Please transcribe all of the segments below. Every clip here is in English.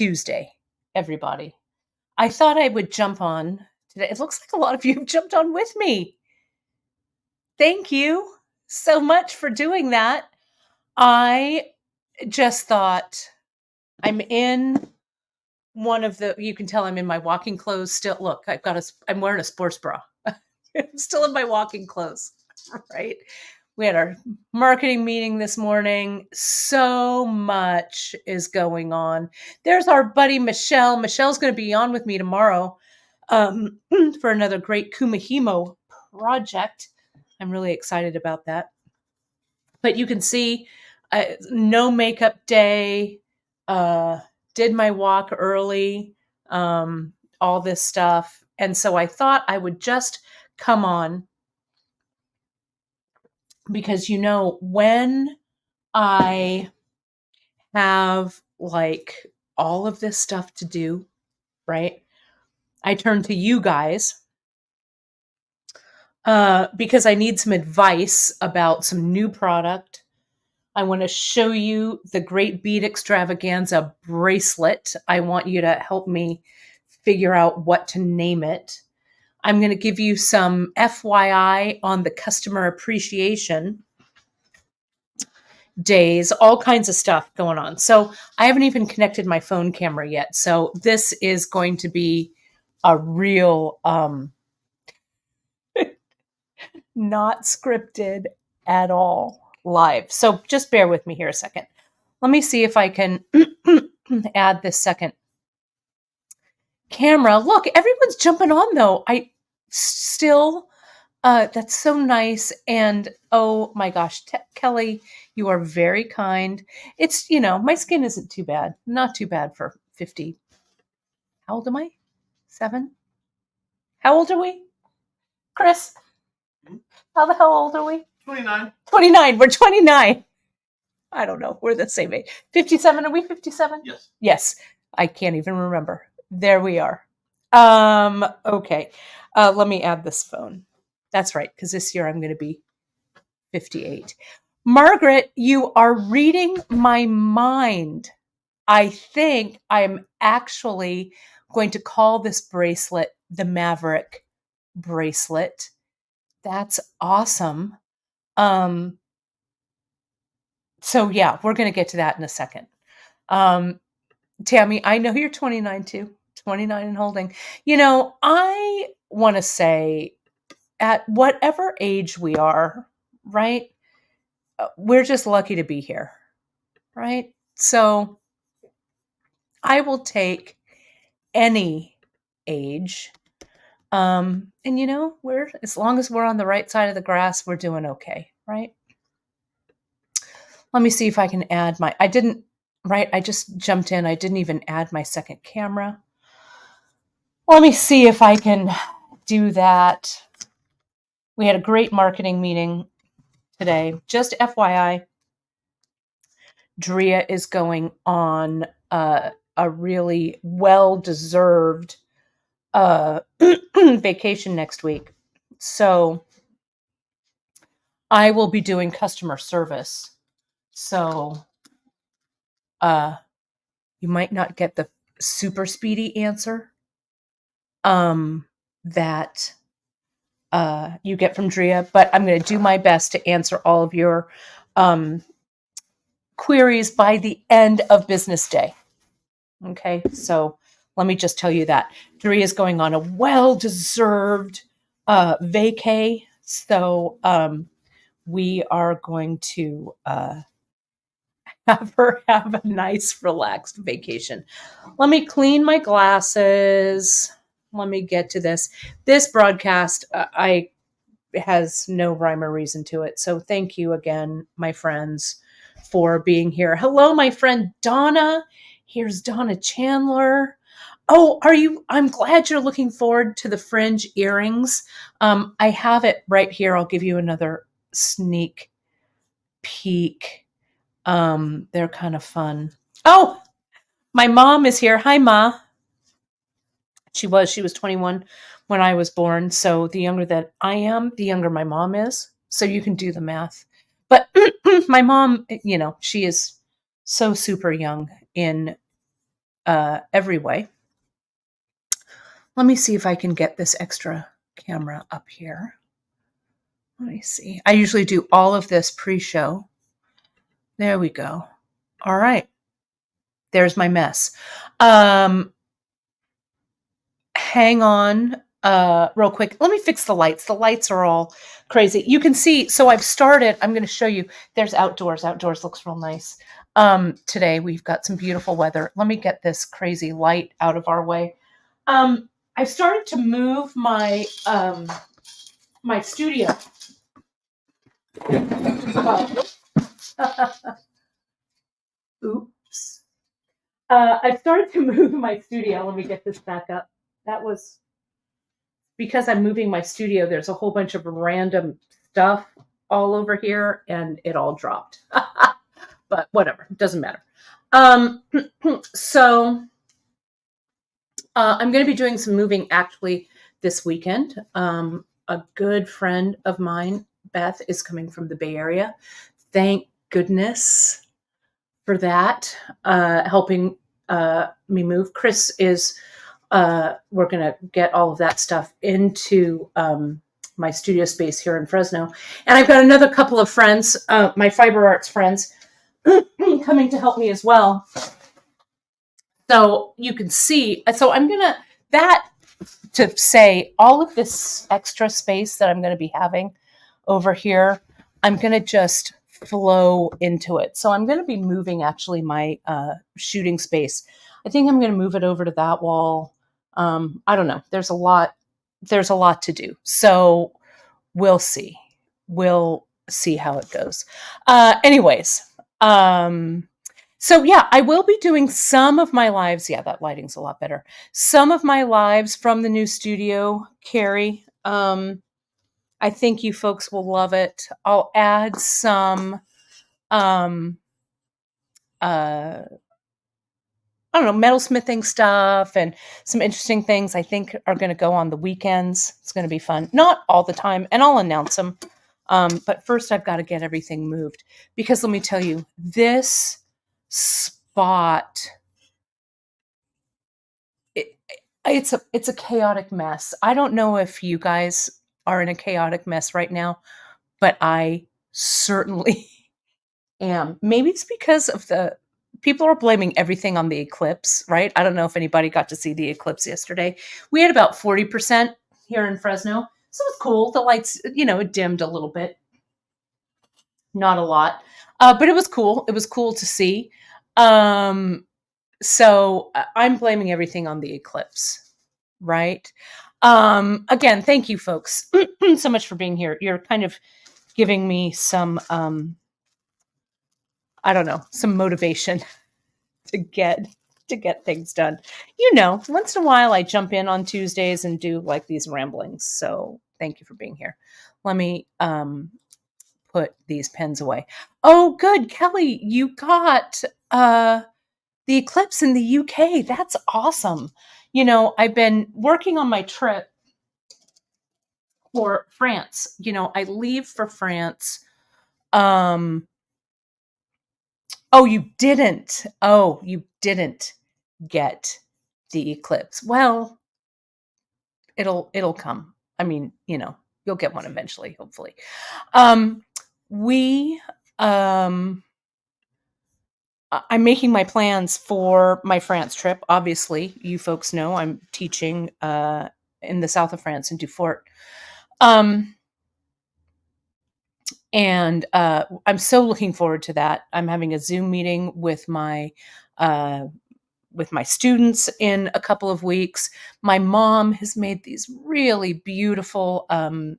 Tuesday, everybody. I thought I would jump on today. It looks like a lot of you have jumped on with me. Thank you so much for doing that. I just thought I'm in one of the, you can tell I'm in my walking clothes still. Look, I'm wearing a sports bra. I'm still in my walking clothes, right? We had our marketing meeting this morning. So much is going on. There's our buddy Michelle. Michelle's going to be on with me tomorrow for another great Kumahimo project. I'm really excited about that. But you can see, no makeup day, did my walk early, all this stuff. And so I thought I would just come on because, when I have like all of this stuff to do, right? I turn to you guys because I need some advice about some new product. I want to show you the great Bead Extravaganza bracelet. I want you to help me figure out what to name it. I'm going to give you some FYI on the customer appreciation days, all kinds of stuff going on. So I haven't even connected my phone camera yet. So this is going to be a real, not scripted at all live. So just bear with me here a second. Let me see if I can add this second camera. Look, everyone's jumping on though. I still, that's so nice. And oh my gosh, Kelly, you are very kind. It's, my skin isn't too bad. Not too bad for 50. How old am I? 7? How old are we? Chris? How the hell old are we? 29. 29. We're 29. I don't know. We're the same age. 57. Are we 57? Yes. Yes. I can't even remember. There we are. Okay. Let me add this phone. That's right, because this year I'm going to be 58. Margaret, you are reading my mind. I think I'm actually going to call this bracelet the Maverick bracelet. That's awesome. So yeah, we're going to get to that in a second. Tammy, I know you're 29 too. 29 and holding. I want to say at whatever age we are, right? We're just lucky to be here, right? So I will take any age. And we're, as long as we're on the right side of the grass, we're doing okay, right? Let me see if I can add I just jumped in. I didn't even add my second camera. Let me see if I can do that. We had a great marketing meeting today. Just FYI, Drea is going on a really well-deserved vacation next week. So I will be doing customer service. So you might not get the super speedy answer that you get from Drea, but I'm going to do my best to answer all of your queries by the end of business day. Okay, so let me just tell you that Drea is going on a well-deserved vacay. So we are going to have her have a nice, relaxed vacation. Let me clean my glasses. Let me get to this. This broadcast, has no rhyme or reason to it. So thank you again, my friends, for being here. Hello, my friend Donna. Here's Donna Chandler. Oh, I'm glad you're looking forward to the fringe earrings. I have it right here. I'll give you another sneak peek. They're kind of fun. Oh, my mom is here. Hi, Ma. She was 21 when I was born. So the younger that I am, the younger my mom is. So you can do the math. But my mom, she is so super young in every way. Let me see if I can get this extra camera up here. Let me see. I usually do all of this pre-show. There we go. All right. There's my mess. Hang on real quick. Let me fix the lights. The lights are all crazy. You can see, so I've started, I'm going to show you. There's outdoors. Outdoors looks real nice. Today we've got some beautiful weather. Let me get this crazy light out of our way. I've started to move my my studio. Oops. I've started to move my studio. Let me get this back up. That was because I'm moving my studio. There's a whole bunch of random stuff all over here, and it all dropped. But whatever, it doesn't matter. So I'm going to be doing some moving actually this weekend. A good friend of mine, Beth, is coming from the Bay Area. Thank goodness for that, helping me move. Chris is, we're going to get all of that stuff into my studio space here in Fresno. And I've got another couple of friends, my fiber arts friends, coming to help me as well. So you can see, so I'm going to say all of this extra space that I'm going to be having over here, I'm going to just flow into it. So I'm going to be moving actually my shooting space. I think I'm going to move it over to that wall. I don't know. There's a lot to do. So we'll see. We'll see how it goes. Anyways, so yeah, I will be doing some of my lives. Yeah, that lighting's a lot better. Some of my lives from the new studio, Carrie. I think you folks will love it. I'll add some, I don't know, metalsmithing stuff and some interesting things I think are going to go on the weekends. It's going to be fun. Not all the time, and I'll announce them. But first I've got to get everything moved because let me tell you, this spot, it's a chaotic mess. I don't know if you guys are in a chaotic mess right now, but I certainly am. Maybe it's because of people are blaming everything on the eclipse, right? I don't know if anybody got to see the eclipse yesterday. We had about 40% here in Fresno. So it's cool. The lights, it dimmed a little bit. Not a lot. But it was cool. It was cool to see. So I'm blaming everything on the eclipse, right? Again, thank you folks so much for being here. You're kind of giving me some, I don't know, some motivation to get things done. Once in a while I jump in on Tuesdays and do like these ramblings. So thank you for being here. Let me put these pens away. Oh, good. Kelly, you got the eclipse in the UK. That's awesome. I've been working on my trip for France. I leave for France. Oh, you didn't. Oh, you didn't get the eclipse. Well, it'll come. I mean, you'll get one eventually, hopefully. I'm making my plans for my France trip. Obviously, you folks know I'm teaching in the south of France in Dufort. And I'm so looking forward to that. I'm having a Zoom meeting with my students in a couple of weeks. My mom has made these really beautiful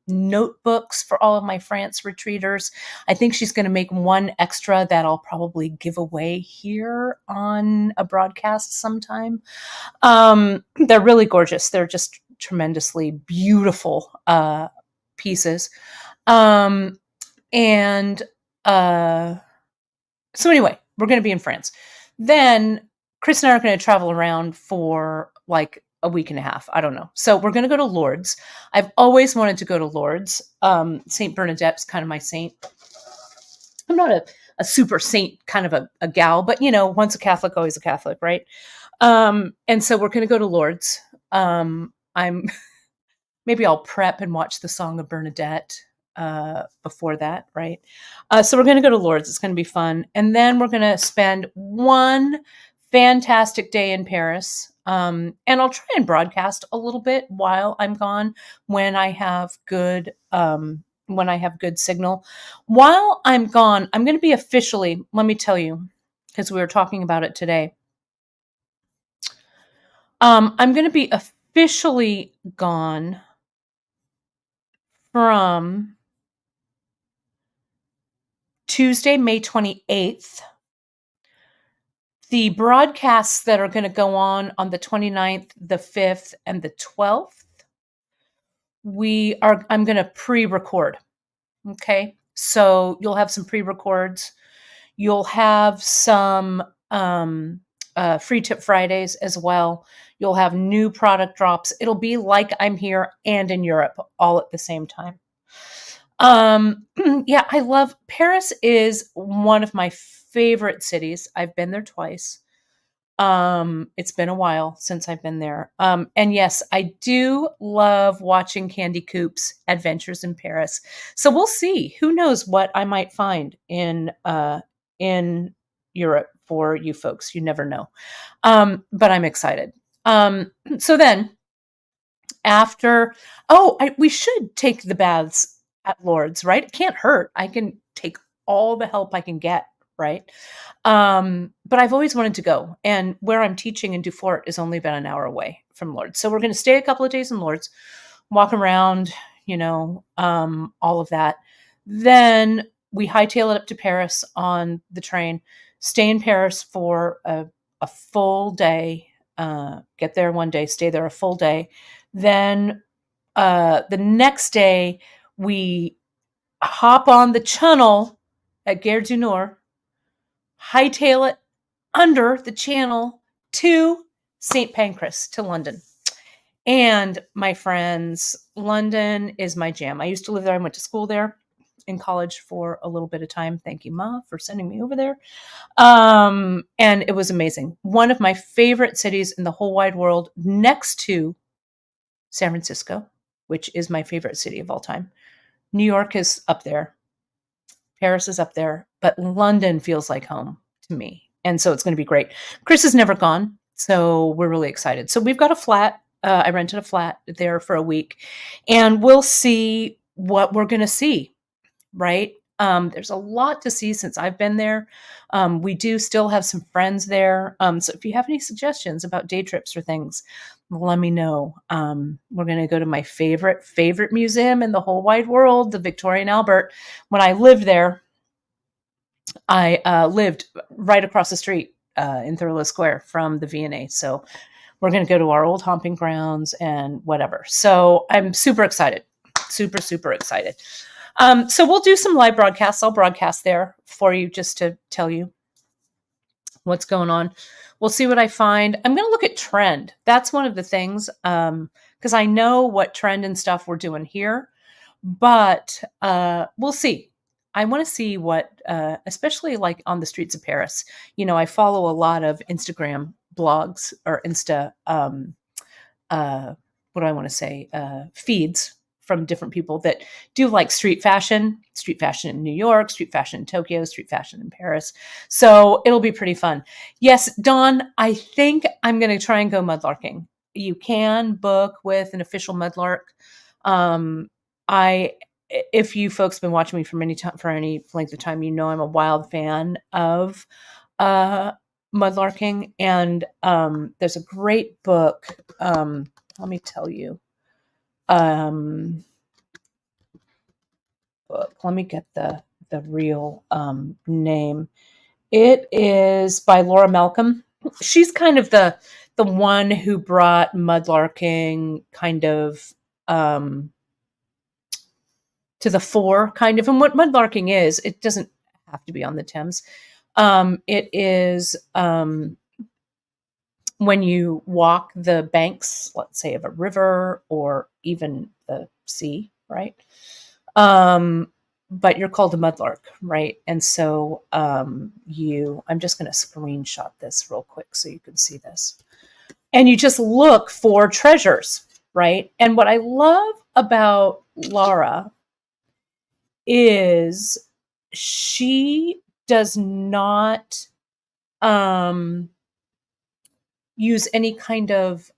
notebooks for all of my France retreaters. I think she's going to make one extra that I'll probably give away here on a broadcast sometime. They're really gorgeous. They're just tremendously beautiful pieces. And so anyway, we're going to be in France. Then Chris and I are going to travel around for like a week and a half. I don't know. So we're going to go to Lourdes. I've always wanted to go to Lourdes. Saint Bernadette's kind of my saint. I'm not a super saint kind of a gal, but once a Catholic, always a Catholic, right? And so we're going to go to Lourdes. I'm maybe I'll prep and watch the Song of Bernadette before that, right? So we're going to go to Lourdes. It's going to be fun. And then we're going to spend one fantastic day in Paris. And I'll try and broadcast a little bit while I'm gone when I have good signal. While I'm gone, I'm going to be officially, let me tell you, because we were talking about it today. I'm going to be officially gone from Tuesday, May 28th. The broadcasts that are going to go on the 29th, the 5th, and the 12th, I'm going to pre-record. Okay. So you'll have some pre-records. You'll have some free tip Fridays as well. You'll have new product drops. It'll be like I'm here and in Europe all at the same time. Yeah, I love Paris. Is one of my favorite cities. I've been there twice. It's been a while since I've been there. And yes, I do love watching Candy Coop's Adventures in Paris. So we'll see. Who knows what I might find in Europe for you folks. You never know. But I'm excited. So then after, we should take the baths at Lourdes, right? It can't hurt. I can take all the help I can get, right? But I've always wanted to go. And where I'm teaching in Dufort is only about an hour away from Lourdes. So we're going to stay a couple of days in Lourdes, walk around, all of that. Then we hightail it up to Paris on the train, stay in Paris for a full day, get there one day, stay there a full day. Then the next day, we hop on the Channel at Gare du Nord, hightail it under the Channel to St. Pancras, to London. And my friends, London is my jam. I used to live there. I went to school there in college for a little bit of time. Thank you, Ma, for sending me over there. And it was amazing. One of my favorite cities in the whole wide world, next to San Francisco, which is my favorite city of all time. New York is up there. Paris is up there. But London feels like home to me. And so it's going to be great. Chris has never gone, so we're really excited. So we've got a flat. I rented a flat there for a week. And we'll see what we're going to see, right? There's a lot to see since I've been there. We do still have some friends there. So if you have any suggestions about day trips or things, let me know. We're going to go to my favorite museum in the whole wide world, the Victoria and Albert. When I lived there, I lived right across the street in Thurlow Square from the V&A. So we're going to go to our old humping grounds and whatever. So I'm super excited. Super excited. So we'll do some live broadcasts. I'll broadcast there for you just to tell you what's going on. We'll see what I find. I'm going to look at trend. That's one of the things, because I know what trend and stuff we're doing here, but we'll see. I want to see what, especially like on the streets of Paris. I follow a lot of Instagram blogs or what do I want to say, feeds from different people that do like street fashion in New York, street fashion in Tokyo, street fashion in Paris. So it'll be pretty fun. Yes, Dawn, I think I'm going to try and go mudlarking. You can book with an official mudlark. If you folks have been watching me for any length of time, I'm a wild fan of mudlarking. And there's a great book. Let me tell you. Book. Let me get the real name. It is by Laura Malcolm. She's kind of the one who brought mudlarking kind of to the fore, kind of. And what mudlarking is, it doesn't have to be on the Thames. It is when you walk the banks, let's say, of a river or even the sea, right? but you're called a mudlark, right? And so I'm just going to screenshot this real quick so you can see this. And you just look for treasures, right? And what I love about Laura is she does not use any kind of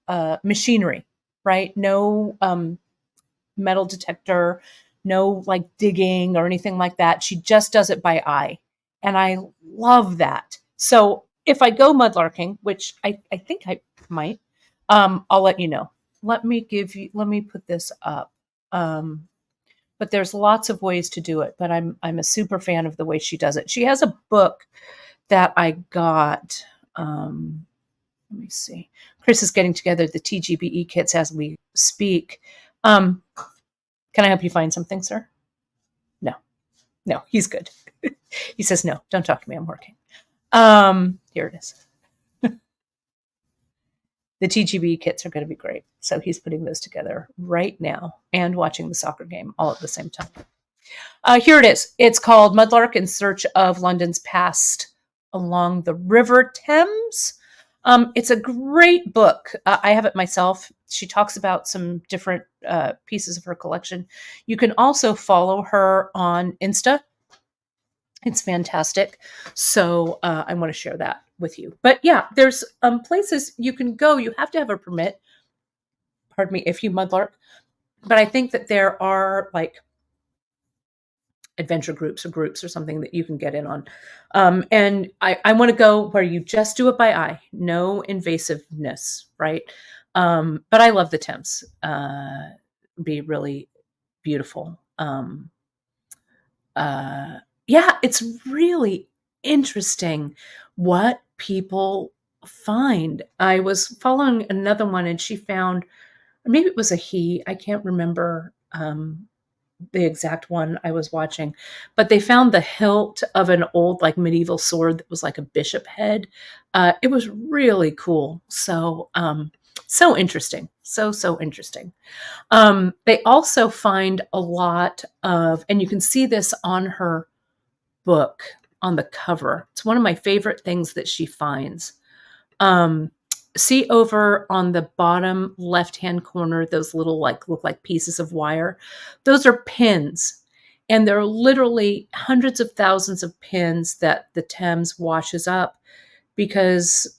machinery, right? No metal detector, no like digging or anything like that. She just does it by eye. And I love that. So if I go mudlarking, which I think I might, I'll let you know. Let me put this up. But there's lots of ways to do it, but I'm a super fan of the way she does it. She has a book that I got. Let me see. Chris is getting together the TGBE kits as we speak. Can I help you find something, sir? No, he's good. He says, no, don't talk to me. I'm working. Here it is. The TGBE kits are going to be great. So he's putting those together right now and watching the soccer game all at the same time. Here it is. It's called Mudlark in Search of London's Past Along the River Thames. It's a great book. I have it myself. She talks about some different pieces of her collection. You can also follow her on Insta. It's fantastic. So I want to share that with you. But yeah, there's places you can go. You have to have a permit, pardon me, if you mudlark. But I think that there are like adventure groups or something that you can get in on. And I want to go where you just do it by eye, no invasiveness, right? But I love the Thames. Be really beautiful. Yeah, it's really interesting what people find. I was following another one and she found, maybe it was a he, I can't remember the exact one I was watching, but they found the hilt of an old like medieval sword that was like a bishop head. It was really cool. So, so interesting. So interesting. They also find a lot of, and you can see this on her book on the cover. It's one of my favorite things that she finds. See over on the bottom left-hand corner, those little look like pieces of wire. Those are pins. And there are literally hundreds of thousands of pins that the Thames washes up because,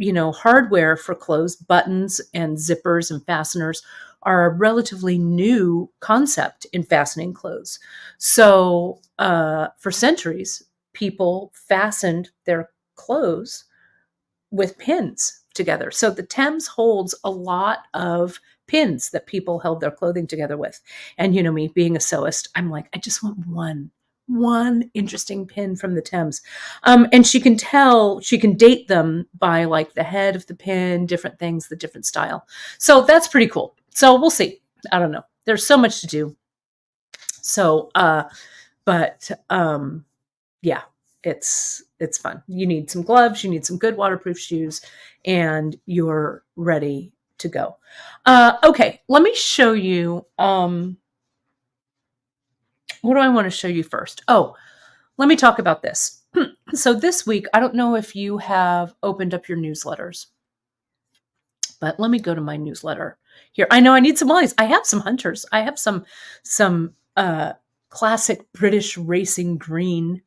hardware for clothes, buttons and zippers and fasteners are a relatively new concept in fastening clothes. So for centuries, people fastened their clothes with pins together. So the Thames holds a lot of pins that people held their clothing together with. And me being a sewist, I'm like, I just want one interesting pin from the Thames. And she can date them by like the head of the pin, different things, the different style. So that's pretty cool. So we'll see. I don't know. There's so much to do. So, yeah, it's fun. You need some gloves, you need some good waterproof shoes, and you're ready to go. Okay, let me show you. What do I want to show you first? Oh, let me talk about this. So this week, I don't know if you have opened up your newsletters, but let me go to my newsletter here. I know I need some lines. I have some hunters. I have some classic British racing green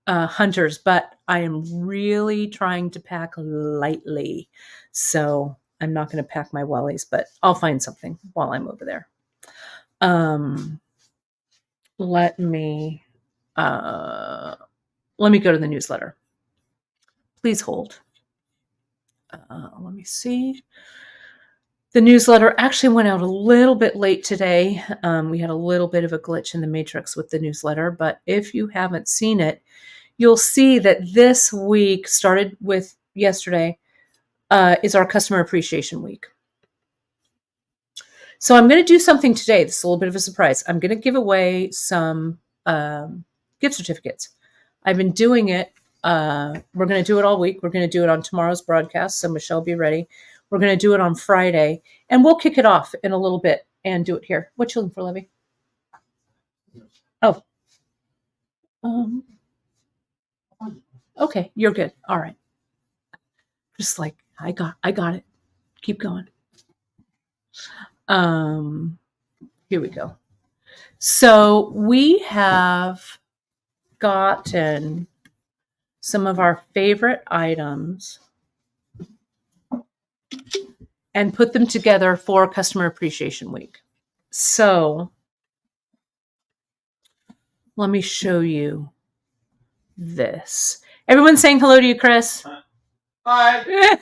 hunters, but I am really trying to pack lightly. So I'm not going to pack my wellies, but I'll find something while I'm over there. Let me go to the newsletter. Please hold. Let me see. The newsletter actually went out a little bit late today. We had a little bit of a glitch in the matrix with the newsletter, but if you haven't seen it, you'll see that this week, started with yesterday, is our Customer Appreciation Week. So I'm going to do something today. This is a little bit of a surprise. I'm going to give away some gift certificates. I've been doing it. We're going to do it all week. We're going to do it on tomorrow's broadcast. So Michelle, be ready. We're going to do it on Friday. And we'll kick it off in a little bit and do it here. What you looking for, Levy? Oh, Um, okay, you're good. All right. Just like I got it. Keep going. Here we go. So we have gotten some of our favorite items and put them together for Customer Appreciation Week. So let me show you this. Everyone's saying hello to you, Chris. Hi.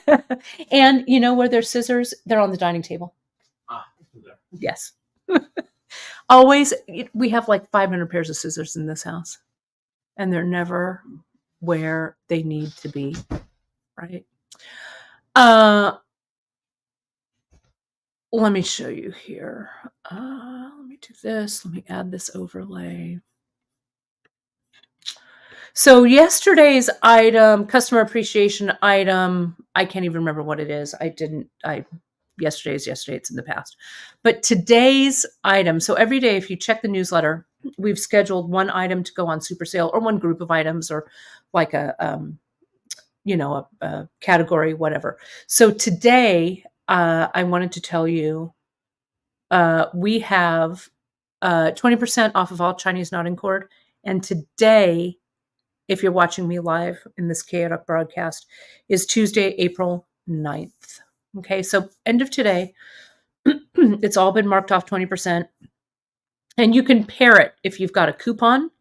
And you know where there's scissors? They're on the dining table. Yes. Always, we have like 500 pairs of scissors in this house, and they're never where they need to be, right? Let me show you here. Let me do this. Let me add this overlay. So yesterday's item, customer appreciation item, I can't even remember what it is. Yesterday's yesterday, it's in the past. But today's item, so every day if you check the newsletter, we've scheduled one item to go on super sale or one group of items or like a category, whatever. So today, I wanted to tell you, we have 20% off of all Chinese knotting cord. And today, if you're watching me live in this chaotic broadcast, is Tuesday, April 9th. Okay, so end of today, it's all been marked off 20%. And you can pair it if you've got a coupon.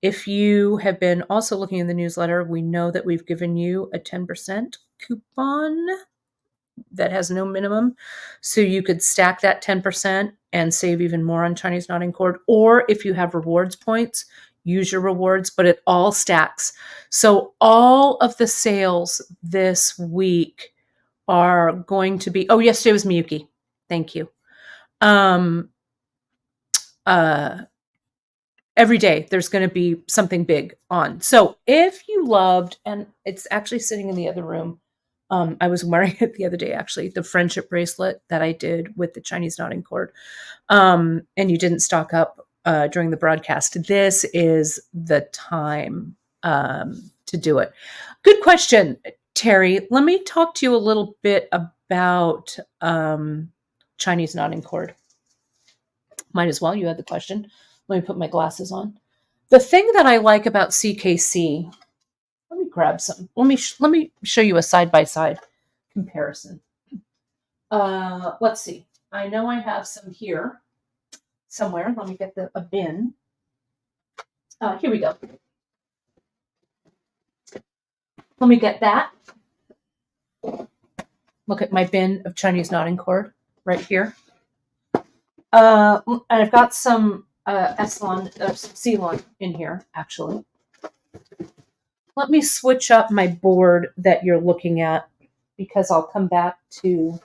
If you have been also looking in the newsletter, we know that we've given you a 10% coupon that has no minimum. So you could stack that 10% and save even more on Chinese knotting cord. Or if you have rewards points, use your rewards, but it all stacks. So all of the sales this week are going to be, yesterday was Miyuki. Thank you. Every day there's going to be something big on. So if you loved, and it's actually sitting in the other room, I was wearing it the other day, actually, the friendship bracelet that I did with the Chinese knotting cord, and you didn't stock up during the broadcast, this is the time to do it. Good question, Terry. Let me talk to you a little bit about Chinese knotting cord. Might as well. You had the question. Let me put my glasses on. The thing that I like about CKC, let me grab some. Let me show you a side-by-side comparison. Let's see. I know I have some here somewhere. Let me get a bin. Here we go. Let me get that. Look at my bin of Chinese knotting cord right here. And I've got some Ceylon in here, actually. Let me switch up my board that you're looking at because I'll come back to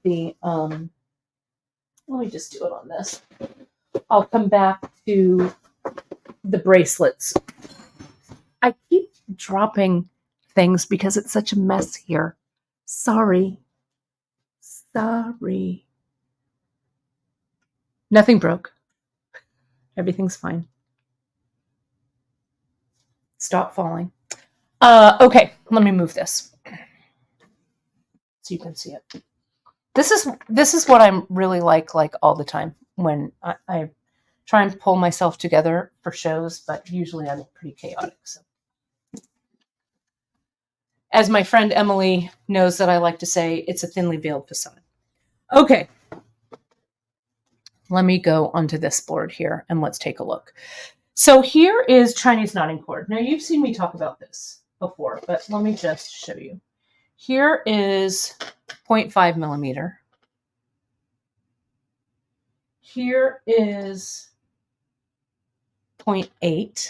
the, let me just do it on this. I'll come back to the bracelets. I keep dropping things because it's such a mess here. Sorry. Nothing broke. Everything's fine. Stop falling. Okay, let me move this so you can see it. This is what I'm really like all the time when I try and pull myself together for shows, but usually I'm pretty chaotic. So, as my friend Emily knows that I like to say, it's a thinly veiled facade. Okay, let me go onto this board here and let's take a look. So here is Chinese knotting cord. Now you've seen me talk about this before, but let me just show you. Here is 0.5 millimeter. Here is 0.8.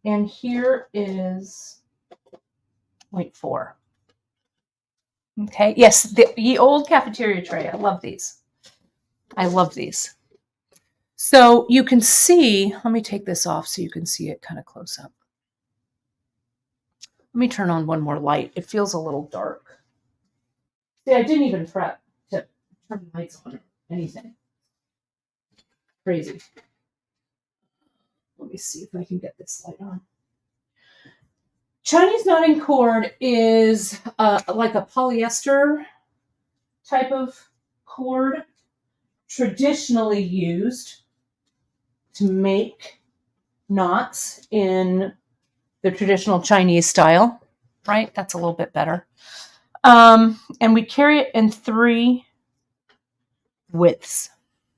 And here is 0.4. Okay, yes, the old cafeteria tray. I love these. So you can see, let me take this off so you can see it kind of close up. Let me turn on one more light. It feels a little dark. See, I didn't even prep to turn the lights on or anything. Crazy. Let me see if I can get this light on. Chinese knotting cord is like a polyester type of cord traditionally used to make knots in the traditional Chinese style, right? That's a little bit better. And we carry it in 3 widths.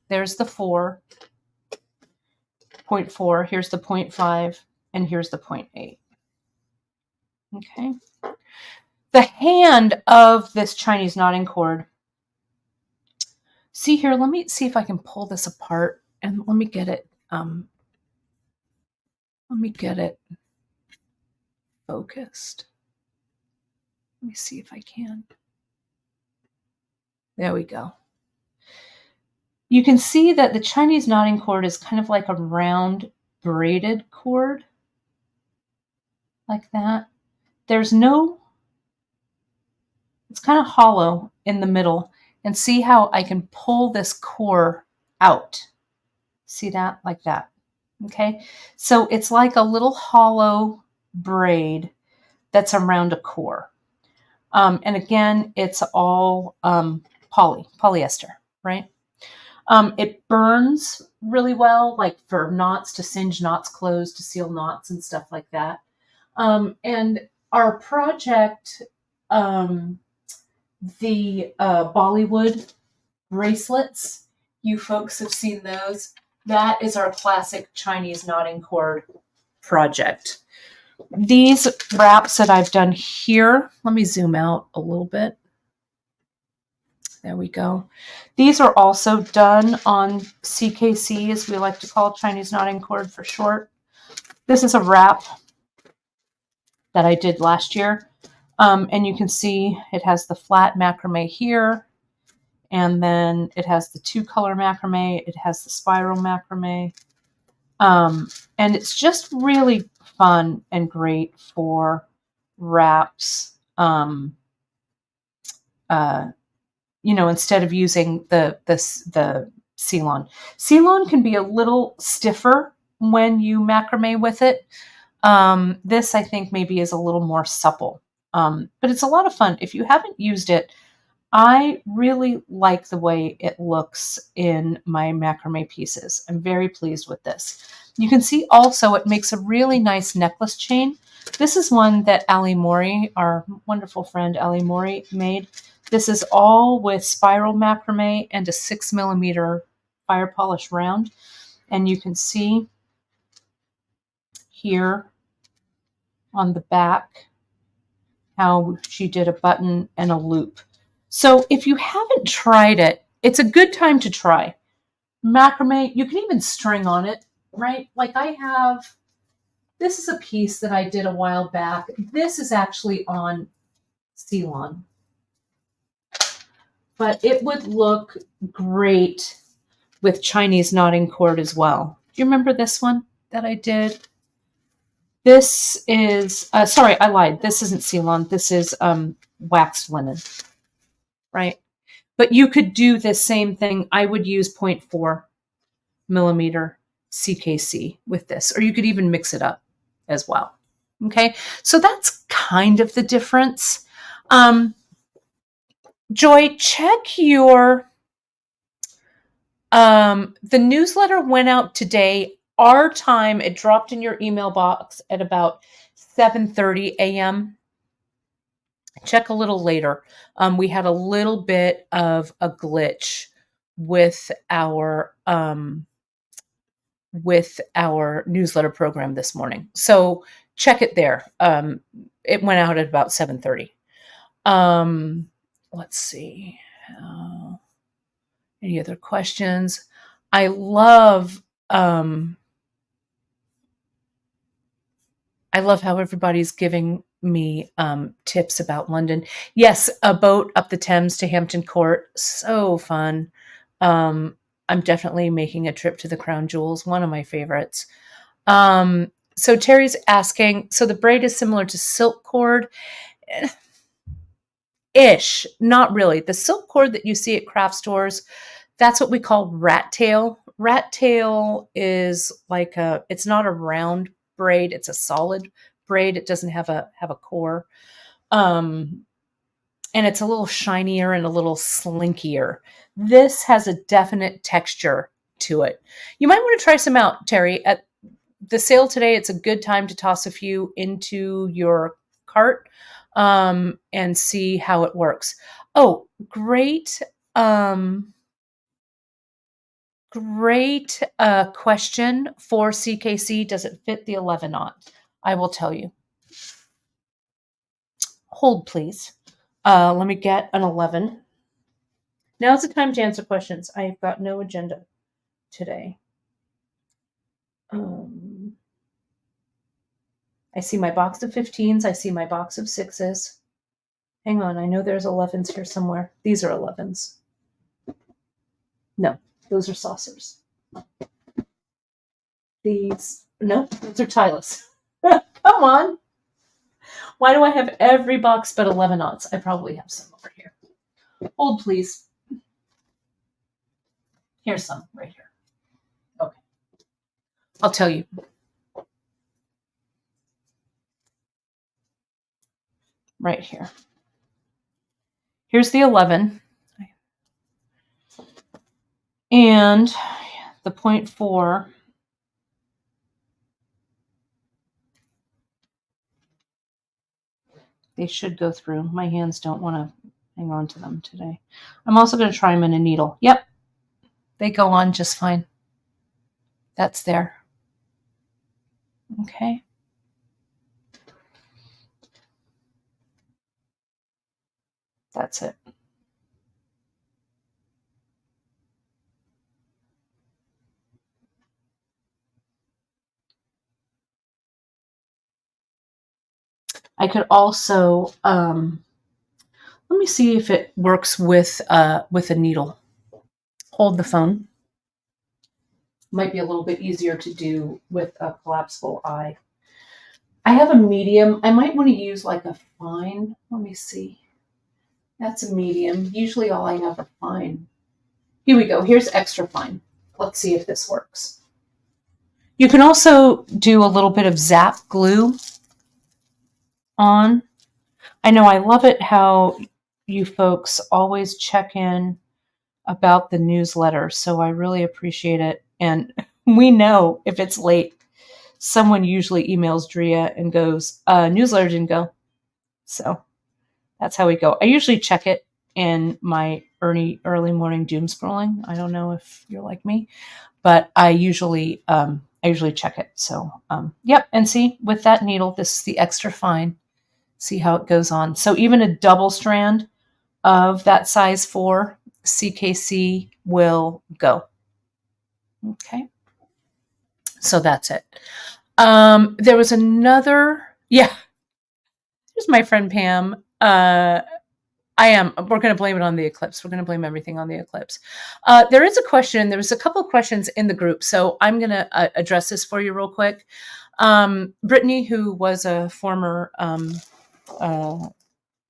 There's the 4.4, here's the 0.5, and here's the 0.8. Okay. The hand of this Chinese knotting cord, see here, let me see if I can pull this apart and let me get it focused. Let me see if I can. There we go. You can see that the Chinese knotting cord is kind of like a round braided cord, like that. There's no, it's kind of hollow in the middle, and see how I can pull this core out. See that? Like that. Okay. So it's like a little hollow braid that's around a core. And again, it's all polyester, right? It burns really well, like for knots, to singe knots closed, to seal knots and stuff like that. And our project, the Bollywood bracelets, you folks have seen those. That is our classic Chinese knotting cord project. These wraps that I've done here, let me zoom out a little bit. There we go. These are also done on CKC, as we like to call Chinese knotting cord for short. This is a wrap that I did last year. And you can see it has the flat macrame here. And then it has the 2-color macrame. It has the spiral macrame. And it's just really fun and great for wraps. Instead of using the Ceylon. Ceylon can be a little stiffer when you macrame with it. This, I think, maybe is a little more supple. But it's a lot of fun. If you haven't used it, I really like the way it looks in my macrame pieces. I'm very pleased with this. You can see also it makes a really nice necklace chain. This is one that Ali Mori, our wonderful friend Ali Mori, made. This is all with spiral macrame and a 6mm fire polish round. And you can see here on the back how she did a button and a loop. So if you haven't tried it, it's a good time to try. Macrame, you can even string on it, right? Like I have, this is a piece that I did a while back. This is actually on Ceylon. But it would look great with Chinese knotting cord as well. Do you remember this one that I did? This is, sorry, I lied. This isn't Ceylon. This is waxed linen, right? But you could do this same thing. I would use 0.4mm CKC with this, or you could even mix it up as well. Okay, so that's kind of the difference. Joy, check your, the newsletter went out today. Our time, it dropped in your email box at about 7:30 a.m. Check a little later. We had a little bit of a glitch with our newsletter program this morning. So check it there. It went out at about 7:30. Let's see. Any other questions? I love how everybody's giving me tips about London. Yes, a boat up the Thames to Hampton Court. So fun. I'm definitely making a trip to the Crown Jewels, one of my favorites. So Terry's asking, so the braid is similar to silk cord? Ish, not really. The silk cord that you see at craft stores, that's what we call rat tail, Rat tail is like it's not a round braid, it's a solid braid. It doesn't have a core. And it's a little shinier and a little slinkier. This has a definite texture to it. You might want to try some out, Terry. At the sale today, it's a good time to toss a few into your cart and see how it works. Oh, great. Great question for CKC. Does it fit the 11-aught? I will tell you. Hold, please. Let me get an 11. Now's the time to answer questions. I've got no agenda today. I see my box of 15s. I see my box of 6s. Hang on. I know there's 11s here somewhere. These are 11s. No, those are saucers. These, no, those are tileless. Come on. Why do I have every box but 11-aughts? I probably have some over here. Hold, please. Here's some right here. Okay. I'll tell you. Right here. Here's the 11. And the 0.4. They should go through. My hands don't want to hang on to them today. I'm also going to try them in a needle. Yep. They go on just fine. That's there. Okay. That's it. I could also, let me see if it works with a needle. Hold the phone. Might be a little bit easier to do with a collapsible eye. I have a medium. I might want to use like a fine. Let me see. That's a medium. Usually all I have are fine. Here we go. Here's extra fine. Let's see if this works. You can also do a little bit of zap glue on. I know I love it how you folks always check in about the newsletter, so I really appreciate it. And we know if it's late, someone usually emails Drea and goes, newsletter didn't go. So that's how we go. I usually check it in my early morning doom scrolling. I don't know if you're like me, but I usually check it. So yep. And see, with that needle, this is the extra fine. See how it goes on. So even a double strand of that size 4 CKC will go. Okay. So that's it. There was another, yeah. Here's my friend Pam. We're going to blame it on the eclipse. We're going to blame everything on the eclipse. There is a question. There was a couple of questions in the group, so I'm going to address this for you real quick. Brittany, who was a former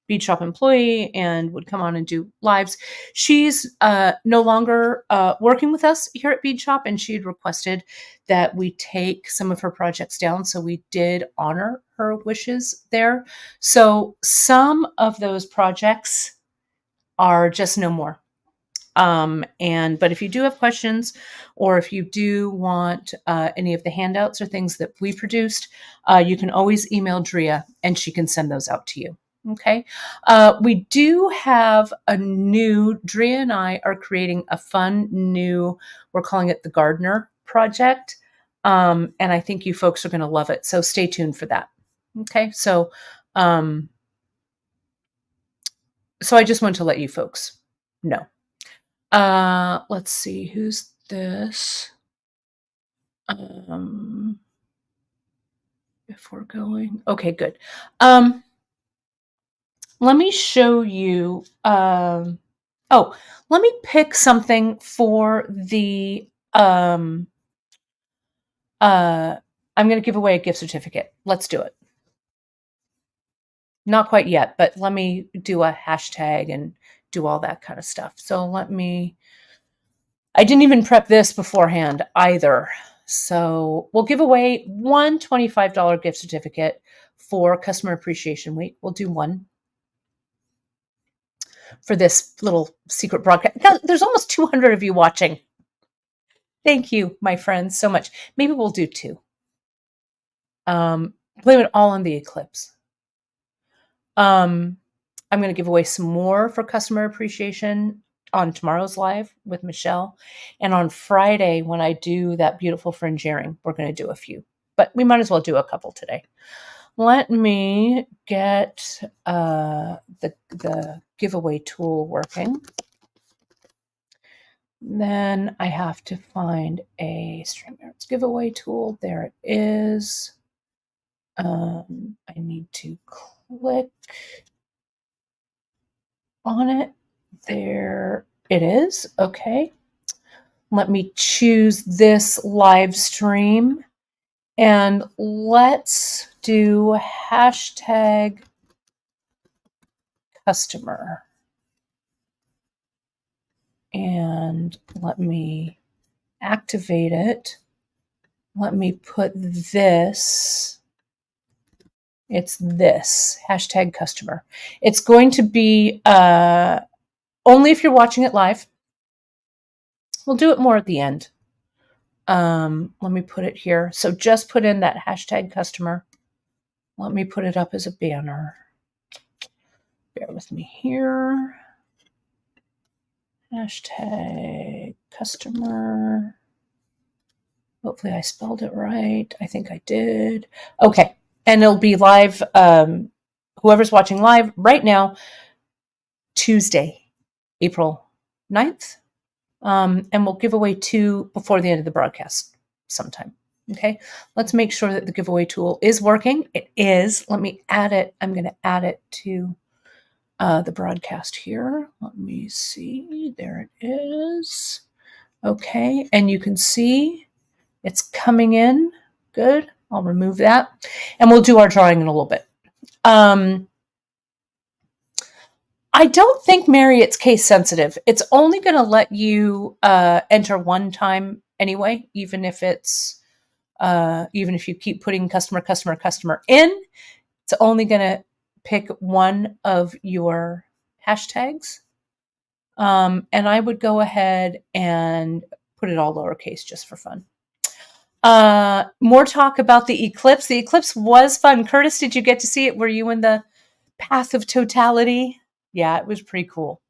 Beadshop employee and would come on and do lives, she's no longer working with us here at Beadshop, and she had requested that we take some of her projects down. So we did honor her wishes there. So some of those projects are just no more. But if you do have questions, or if you do want any of the handouts or things that we produced, you can always email Drea and she can send those out to you. Okay. We do have Drea and I are creating a fun new, we're calling it the Gardener Project. And I think you folks are going to love it. So stay tuned for that. Okay. So I just want to let you folks know. Let's see, who's this? Before going, okay, good. Let me show you, let me pick something for the, I'm going to give away a gift certificate. Let's do it. Not quite yet, but let me do a hashtag and do all that kind of stuff. So let me, I didn't even prep this beforehand either. So we'll give away one $25 gift certificate for Customer Appreciation Week. We'll do one for this little secret broadcast. There's almost 200 of you watching. Thank you, my friends, so much. Maybe we'll do two. Blame it all on the eclipse. I'm going to give away some more for Customer Appreciation on tomorrow's live with Michelle. And on Friday, when I do that beautiful fringe earring, we're going to do a few. But we might as well do a couple today. Let me get the giveaway tool working. Then I have to find a StreamYard's giveaway tool. There it is. I need to click on it. There it is. Okay. Let me choose this live stream and let's do hashtag customer. And let me activate it. Let me put this. It's this hashtag customer. It's going to be only if you're watching it live. We'll do it more at the end. Let me put it here. So just put in that hashtag customer. Let me put it up as a banner. Bear with me here. Hashtag customer. Hopefully I spelled it right. I think I did. Okay. And it'll be live. Whoever's watching live right now, Tuesday, April 9th. And we'll give away two before the end of the broadcast sometime. Okay. Let's make sure that the giveaway tool is working. It is. Let me add it. I'm going to add it to the broadcast here. Let me see. There it is. Okay. And you can see it's coming in. Good. I'll remove that. And we'll do our drawing in a little bit. I don't think, Mary, it's case sensitive. It's only going to let you enter one time anyway, even if you keep putting customer in, it's only going to pick one of your hashtags. And I would go ahead and put it all lowercase just for fun. More talk about the eclipse. The eclipse was fun. Curtis, did you get to see it? Were you in the path of totality? Yeah, it was pretty cool.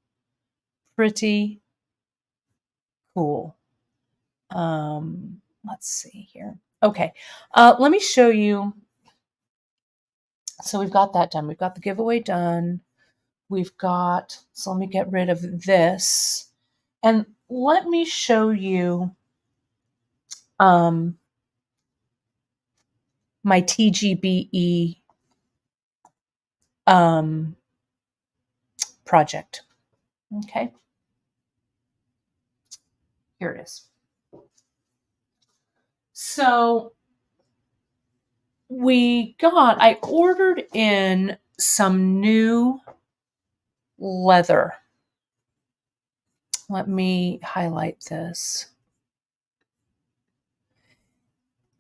Pretty cool. Let's see here. Okay. Let me show you. So we've got that done. We've got the giveaway done. So let me get rid of this. And let me show you my TGBE project. Okay. Here it is. So I ordered in some new leather. Let me highlight this.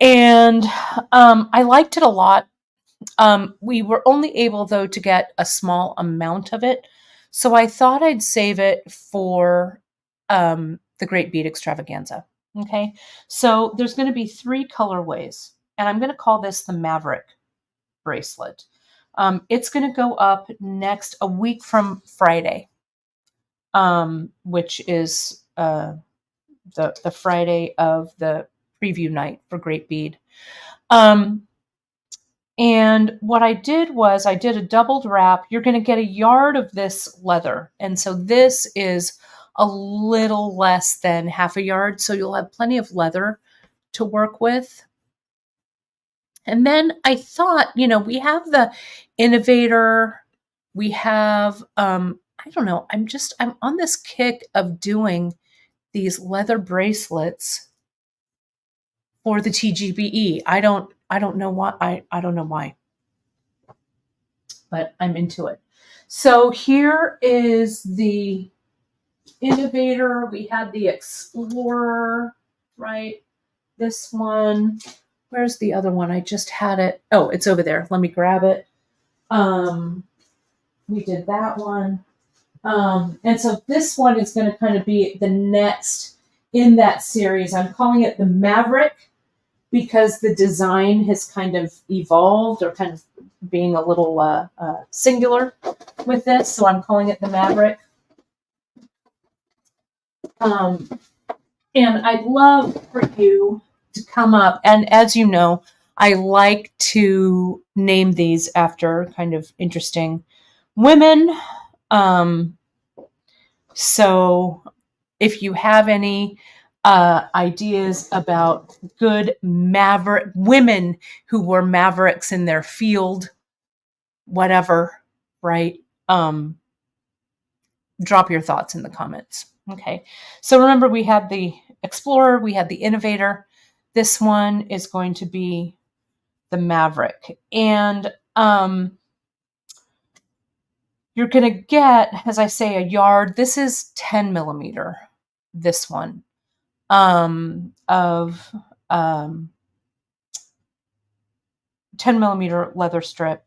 And I liked it a lot. We were only able, though, to get a small amount of it. So I thought I'd save it for the Great Bead Extravaganza. Okay. So there's going to be 3 colorways. And I'm going to call this the Maverick bracelet. It's going to go up a week from Friday, which is the Friday of the preview night for Great Bead. And what I did was I did a doubled wrap. You're going to get a yard of this leather. And so this is a little less than half a yard. So you'll have plenty of leather to work with. And then I thought, we have the Innovator. We have, I don't know, I'm on this kick of doing these leather bracelets for the TGBE. I don't know why. I don't know why, but I'm into it. So here is the Innovator, we had the Explorer, right? This one. Where's the other one? I just had it. Oh, it's over there. Let me grab it. We did that one. And so this one is going to kind of be the next in that series. I'm calling it the Maverick because the design has kind of evolved or kind of being a little singular with this. So I'm calling it the Maverick. And I'd love for you to come up. And as you know, I like to name these after kind of interesting women. So if you have any ideas about good maverick women who were mavericks in their field, whatever, right? Drop your thoughts in the comments. Okay. So remember, we had the Explorer, we had the Innovator. This one is going to be the Maverick. And you're going to get, as I say, a yard. This is 10 millimeter, this one, of 10 millimeter leather strip.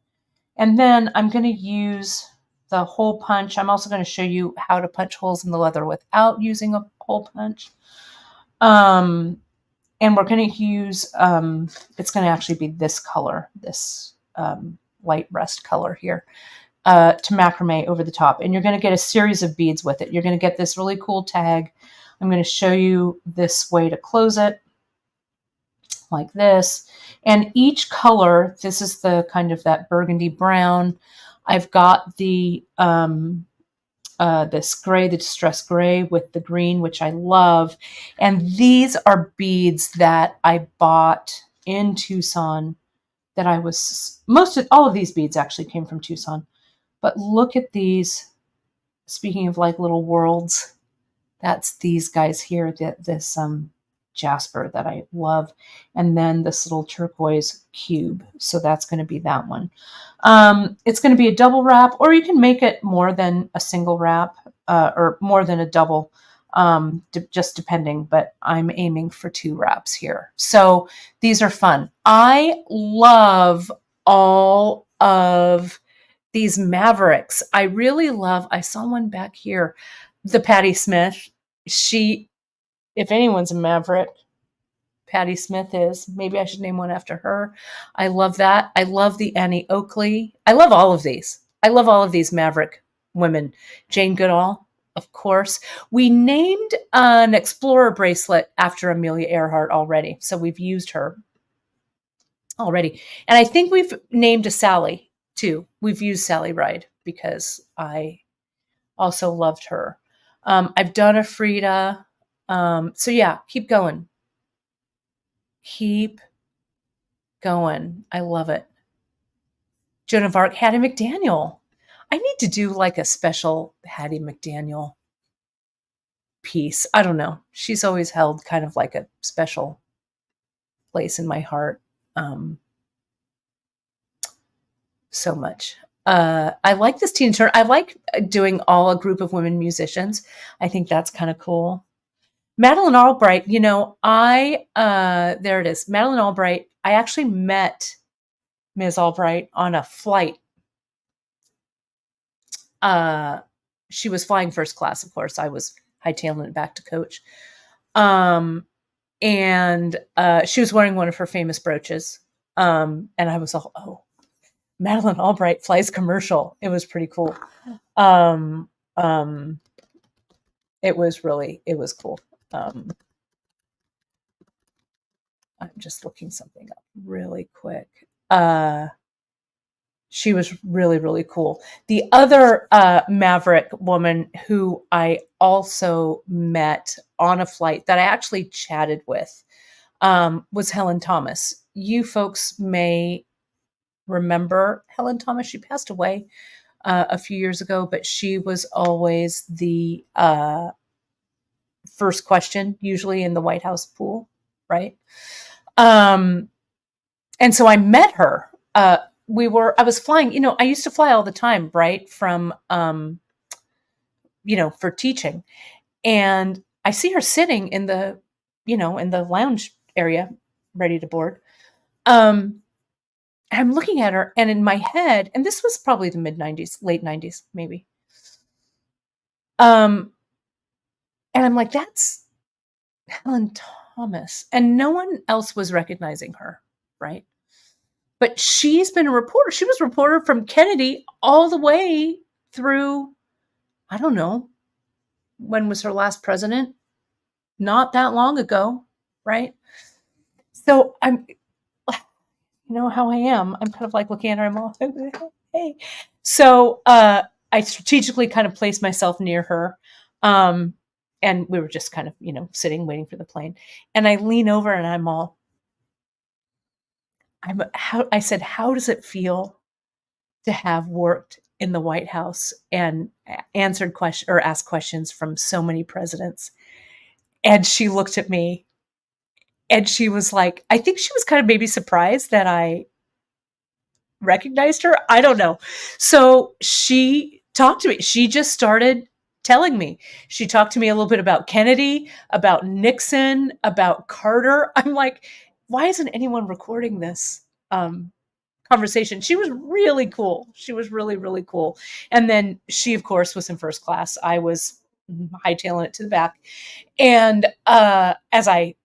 And then I'm going to use the hole punch. I'm also going to show you how to punch holes in the leather without using a hole punch. And we're going to use, it's going to actually be this color, this light rust color here, to macrame over the top. And you're going to get a series of beads with it. You're going to get this really cool tag. I'm going to show you this way to close it, like this. And each color, this is the kind of that burgundy brown. I've got the this gray, the distressed gray with the green, which I love. And these are beads that I bought in Tucson that I was, all of these beads actually came from Tucson. But look at these. Speaking of like little worlds, that's these guys here, this jasper that I love. And then this little turquoise cube. So that's going to be that one. It's going to be a double wrap, or you can make it more than a single wrap, or more than a double, just depending, but I'm aiming for 2 wraps here. So these are fun. I love all of these Mavericks. I really love, I saw one back here, the Patti Smith. She, if anyone's a Maverick, Patti Smith is. Maybe I should name one after her. I love that. I love the Annie Oakley. I love all of these. I love all of these Maverick women. Jane Goodall, of course. We named an Explorer bracelet after Amelia Earhart already. So we've used her already. And I think we've named a Sally too. We've used Sally Ride because I also loved her. I've done a Frida. So yeah, keep going. Keep going. I love it. Joan of Arc, Hattie McDaniel. I need to do like a special Hattie McDaniel piece. I don't know. She's always held kind of like a special place in my heart. So much. I like this Tina Turner. I like doing all a group of women musicians. I think that's kind of cool. Madeleine Albright, you know, there it is. Madeleine Albright. I actually met Ms. Albright on a flight. She was flying first class, of course. I was hightailing it back to coach. And she was wearing one of her famous brooches. And I was all, oh, Madeleine Albright flies commercial. It was pretty cool. It was cool. I'm just looking something up really quick. She was really, really cool. The other Maverick woman who I also met on a flight that I actually chatted with was Helen Thomas. You folks may remember Helen Thomas. She passed away a few years ago, but she was always the first question, usually in the White House pool, right? And so I met her. I was flying, I used to fly all the time, right? From, for teaching. And I see her sitting in the, in the lounge area, ready to board. I'm looking at her, and in my head, and this was probably the mid 90s, late 90s, maybe. And I'm like, that's Helen Thomas. And no one else was recognizing her, right? But she's been a reporter. She was a reporter from Kennedy all the way through, I don't know, when was her last president? Not that long ago, right? So how I am. I'm kind of like looking at her. I'm all, hey. So I strategically kind of placed myself near her. And we were just kind of, sitting, waiting for the plane. And I lean over and I said, how does it feel to have worked in the White House and answered questions or asked questions from so many presidents? And she looked at me and she was like, I think she was kind of maybe surprised that I recognized her. I don't know. So she talked to me. She just started telling me. She talked to me a little bit about Kennedy, about Nixon, about Carter. I'm like, why isn't anyone recording this conversation? She was really cool. She was really, really cool. And then she, of course, was in first class. I was hightailing it to the back. And as I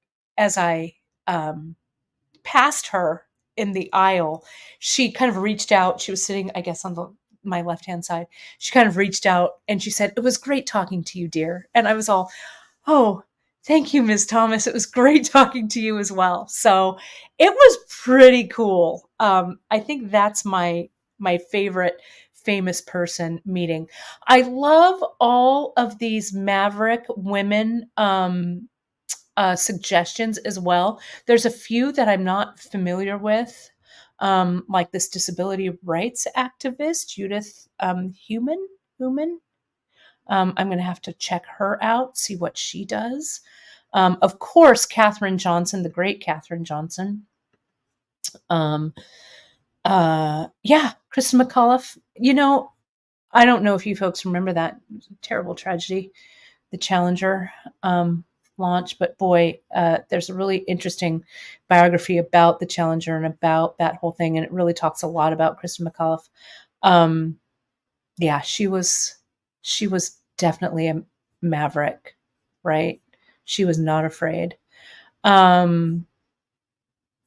passed her in the aisle, she kind of reached out. She was sitting, I guess, on my left-hand side. She kind of reached out and she said, "It was great talking to you, dear." And I was all, "Oh, thank you, Ms. Thomas. It was great talking to you as well." So it was pretty cool. I think that's my favorite famous person meeting. I love all of these Maverick women suggestions as well. There's a few that I'm not familiar with, like this disability rights activist, Judith Human. I'm going to have to check her out, see what she does. Of course, Katherine Johnson, the great Katherine Johnson. Yeah, Kristen McAuliffe. I don't know if you folks remember that terrible tragedy, the Challenger launch, but boy, there's a really interesting biography about the Challenger and about that whole thing, and it really talks a lot about Kristen McAuliffe. Yeah, she was definitely a maverick, right? She was not afraid.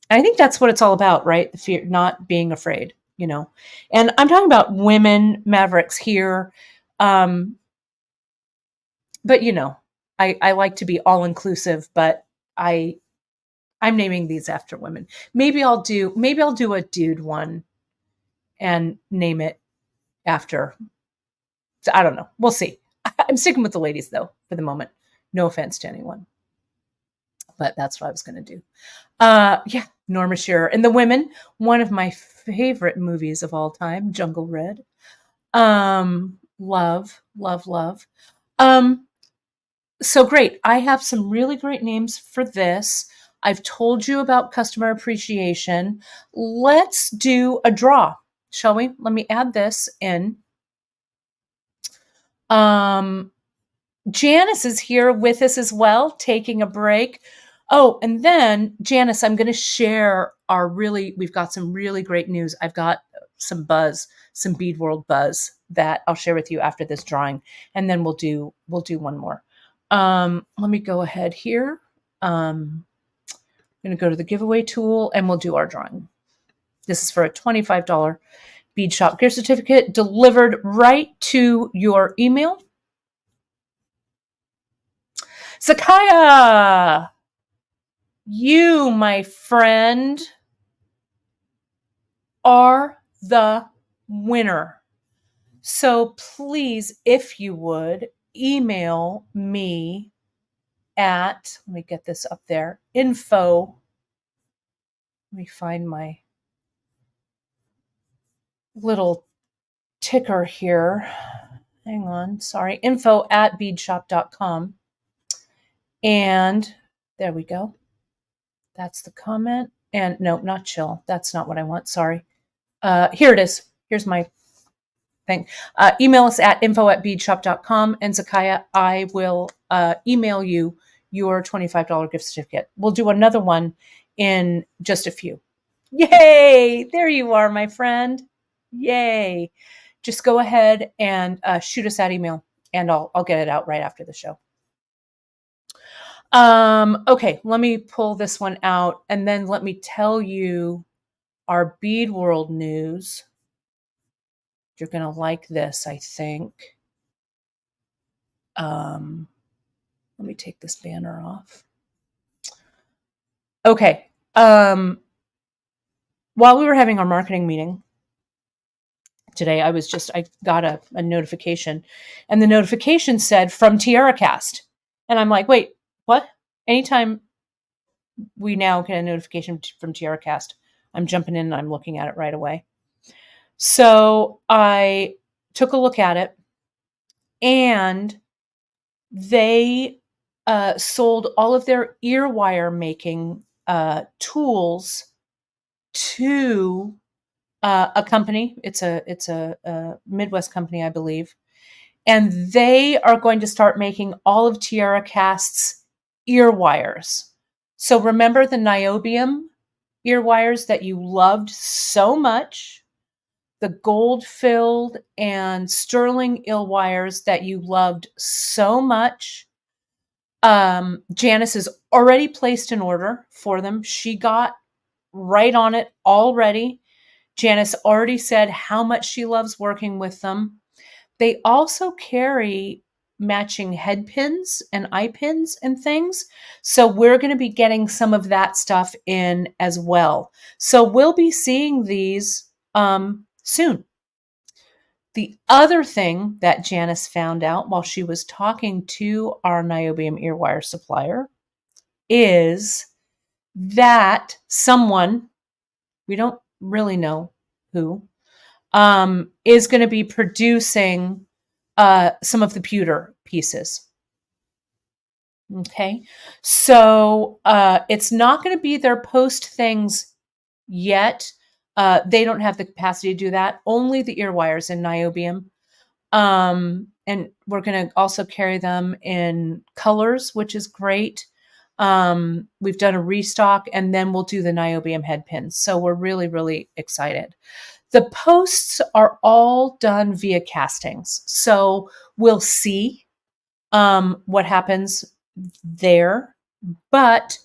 I think that's what it's all about, right? The fear, not being afraid, And I'm talking about women mavericks here. But I like to be all inclusive, but I'm naming these after women. Maybe I'll do a dude one and name it after. I don't know. We'll see. I'm sticking with the ladies though for the moment. No offense to anyone, but that's what I was going to do. Yeah, Norma Shearer. And the women, one of my favorite movies of all time, Jungle Red. Love. So great. I have some really great names for this. I've told you about customer appreciation. Let's do a draw, shall we? Let me add this in. Janice is here with us as well, taking a break. Oh, and then Janice, I'm going to share we've got some really great news. I've got some Bead World buzz that I'll share with you after this drawing. And then we'll do one more. Let me go ahead here. I'm going to go to the giveaway tool and we'll do our drawing. This is for a $25 Beadshop gift certificate delivered right to your email. Zakaya, you, my friend, are the winner. So please, if you would, email me at, let me get this up there, info. Let me find my little ticker here. Hang on, sorry. info@beadshop.com. And there we go. That's the comment. And no, not chill. That's not what I want. Sorry. Here it is. Here's my Email us at info@beadshop.com, and Zakaya, I will email you your $25 gift certificate. We'll do another one in just a few. Yay! There you are, my friend. Yay! Just go ahead and shoot us that email, and I'll get it out right after the show. Okay, let me pull this one out, and then let me tell you our bead world news. You're gonna like this, I think. Let me take this banner off. Okay. While we were having our marketing meeting today, I got a notification, and the notification said from TiaraCast. And I'm like, wait, what? Anytime we now get a notification from TiaraCast, I'm jumping in and I'm looking at it right away. So I took a look at it, and they sold all of their ear wire making tools to a company. It's a Midwest company, I believe, and they are going to start making all of TiaraCast's ear wires. So remember the niobium ear wires that you loved so much, the gold-filled and sterling ear wires that you loved so much. Janice has already placed an order for them. She got right on it already. Janice already said how much she loves working with them. They also carry matching head pins and eye pins and things. So we're going to be getting some of that stuff in as well. So we'll be seeing these soon. The other thing that Janice found out while she was talking to our niobium earwire supplier is that someone, we don't really know who, is going to be producing some of the pewter pieces. Okay, so it's not going to be their post things yet. They don't have the capacity to do that. Only the ear wires in niobium. And we're going to also carry them in colors, which is great. We've done a restock, and then we'll do the niobium head pins. So we're really, really excited. The posts are all done via castings. So we'll see what happens there. But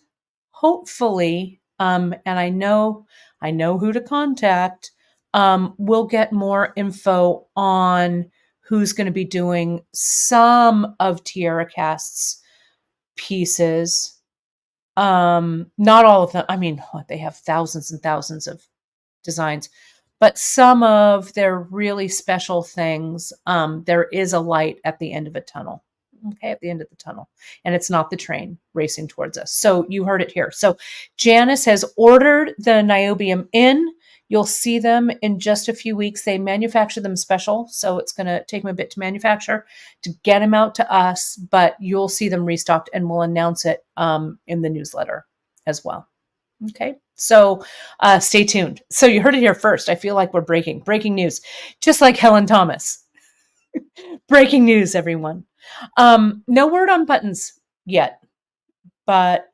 hopefully, and I know who to contact, we'll get more info on who's going to be doing some of TiaraCast's pieces. Not all of them. I mean, they have thousands and thousands of designs, but some of their really special things, there is a light at the end of a tunnel. Okay, at the end of the tunnel. And it's not the train racing towards us. So you heard it here. So Janice has ordered the niobium in. You'll see them in just a few weeks. They manufacture them special, so it's going to take them a bit to manufacture to get them out to us, but you'll see them restocked, and we'll announce it in the newsletter as well. Okay, so stay tuned. So you heard it here first. I feel like we're breaking news, just like Helen Thomas. Breaking news, everyone. No word on buttons yet, but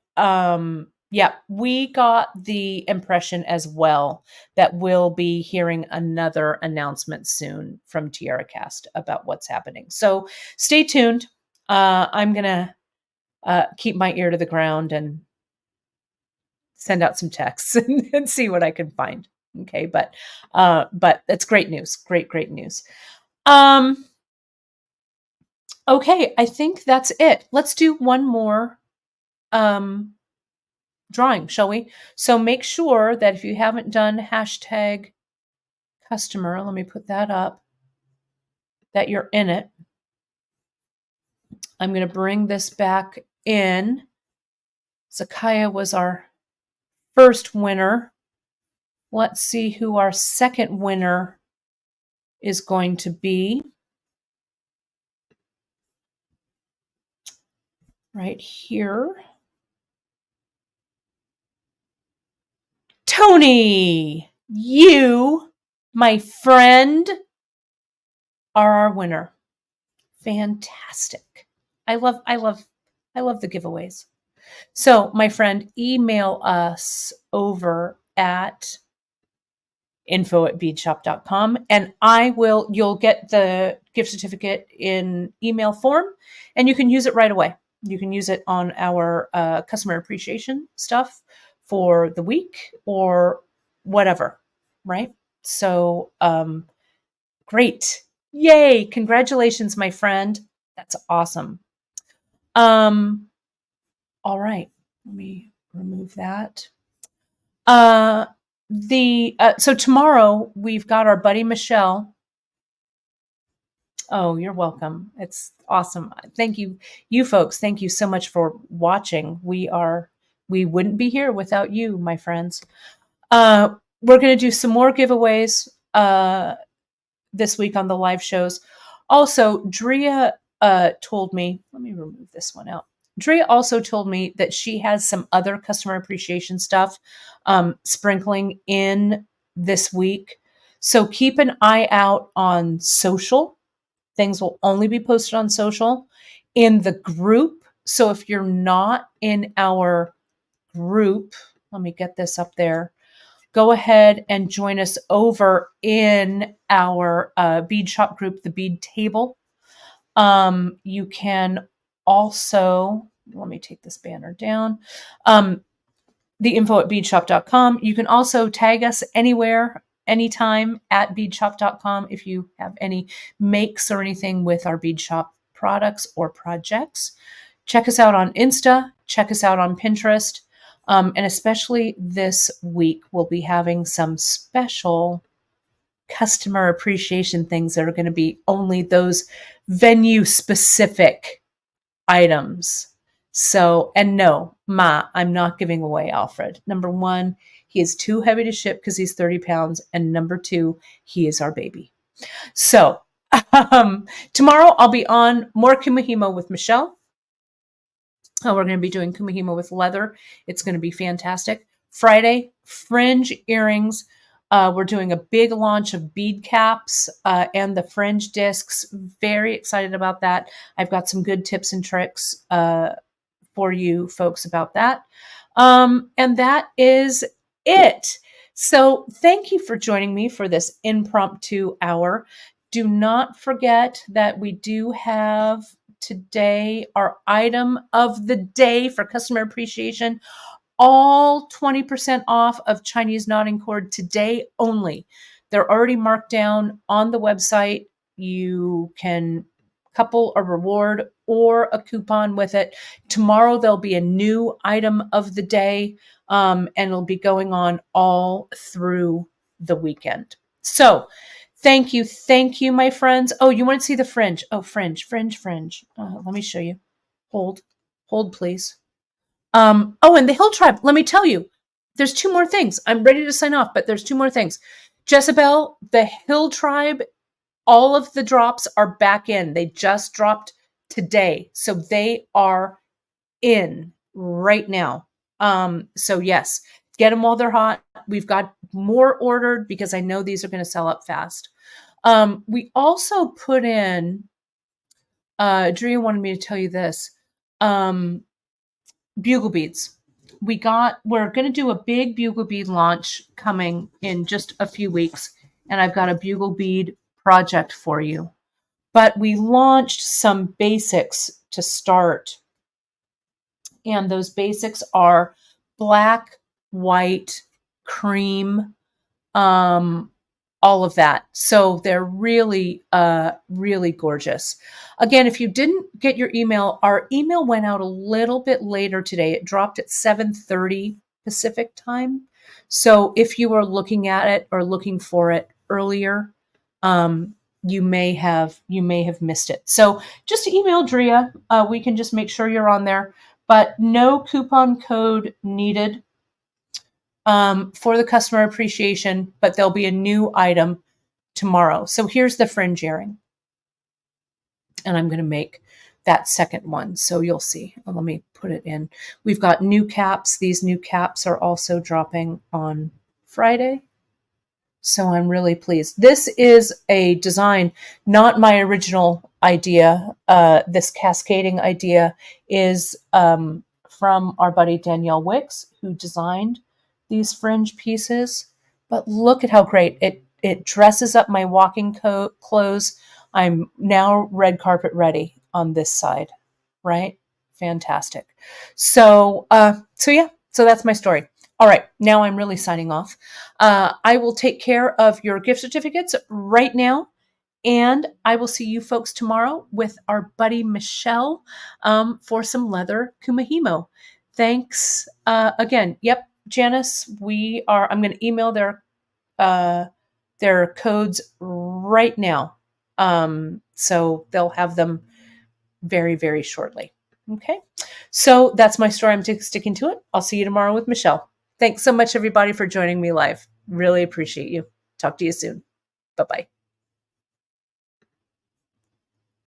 yeah, we got the impression as well that we'll be hearing another announcement soon from TiaraCast about what's happening. So stay tuned. I'm gonna keep my ear to the ground and send out some texts and see what I can find. Okay, but it's great news. Great news. Okay, I think that's it. Let's do one more drawing, shall we? So make sure that if you haven't done hashtag customer, let me put that up, that you're in it. I'm going to bring this back in. Zakaya was our first winner. Let's see who our second winner is going to be. Right here. Tony, you, my friend, are our winner. Fantastic. I love the giveaways. So, my friend, email us over at info@beadshop.com and you'll get the gift certificate in email form and you can use it right away. You can use it on our customer appreciation stuff for the week or whatever, right? So, great. Yay. Congratulations, my friend. That's awesome. All right. Let me remove that. So tomorrow we've got our buddy Michelle. Oh, you're welcome. It's awesome. Thank you. You folks, thank you so much for watching. We wouldn't be here without you, my friends. We're going to do some more giveaways this week on the live shows. Also, Drea told me, let me remove this one out. Drea also told me that she has some other customer appreciation stuff sprinkling in this week. So keep an eye out on social. Things will only be posted on social in the group. So if you're not in our group, let me get this up there. Go ahead and join us over in our bead shop group, the Bead Table. You can also, let me take this banner down, the info@beadshop.com. You can also tag us anywhere, anytime at beadshop.com if you have any makes or anything with our bead shop products or projects. Check us out on Insta, check us out on Pinterest. And especially this week, we'll be having some special customer appreciation things that are going to be only those venue specific items. So, and no, I'm not giving away Alfred. Number one, he is too heavy to ship because he's 30 pounds. And number two, he is our baby. So tomorrow I'll be on more Kumihimo with Michelle. We're going to be doing Kumihimo with leather. It's going to be fantastic. Friday, fringe earrings. We're doing a big launch of bead caps and the fringe discs. Very excited about that. I've got some good tips and tricks for you folks about that. And that is it. So thank you for joining me for this impromptu hour. Do not forget that we do have today our item of the day for customer appreciation. All 20% off of Chinese knotting cord today only. They're already marked down on the website. You can couple a reward or a coupon with it. Tomorrow there'll be a new item of the day, and it'll be going on all through the weekend. So thank you, my friends. Oh, you want to see the fringe? Oh, fringe. Let me show you. Hold, please. And the Hill Tribe, let me tell you, there's two more things. I'm ready to sign off, but there's two more things. Jezebel, the Hill Tribe, all of the drops are back in. They just dropped today. So they are in right now. So yes, get them while they're hot. We've got more ordered because I know these are going to sell up fast. We also put in, Drea wanted me to tell you this, bugle beads. We're going to do a big bugle bead launch coming in just a few weeks. And I've got a bugle bead project for you. But we launched some basics to start. And those basics are black, white, cream, all of that. So they're really, really gorgeous. Again, if you didn't get your email, our email went out a little bit later today. It dropped at 7:30 Pacific time. So if you were looking at it or looking for it earlier, you may have missed it. So just email Drea. We can just make sure you're on there, but no coupon code needed for the customer appreciation, but there'll be a new item tomorrow. So here's the fringe earring. And I'm going to make that second one. So you'll see. Let me put it in. We've got new caps. These new caps are also dropping on Friday. So I'm really pleased. This is a design, not my original idea. This cascading idea is from our buddy Danielle Wicks, who designed these fringe pieces. But look at how great it dresses up my walking clothes. I'm now red carpet ready on this side, right? Fantastic. So yeah, so that's my story. All right, now I'm really signing off. I will take care of your gift certificates right now, and I will see you folks tomorrow with our buddy Michelle for some leather kumahimo. Thanks again. Yep, Janice, I'm going to email their codes right now, so they'll have them very, very shortly. Okay, so that's my story. I'm sticking to it. I'll see you tomorrow with Michelle. Thanks so much, everybody, for joining me live. Really appreciate you. Talk to you soon. Bye-bye.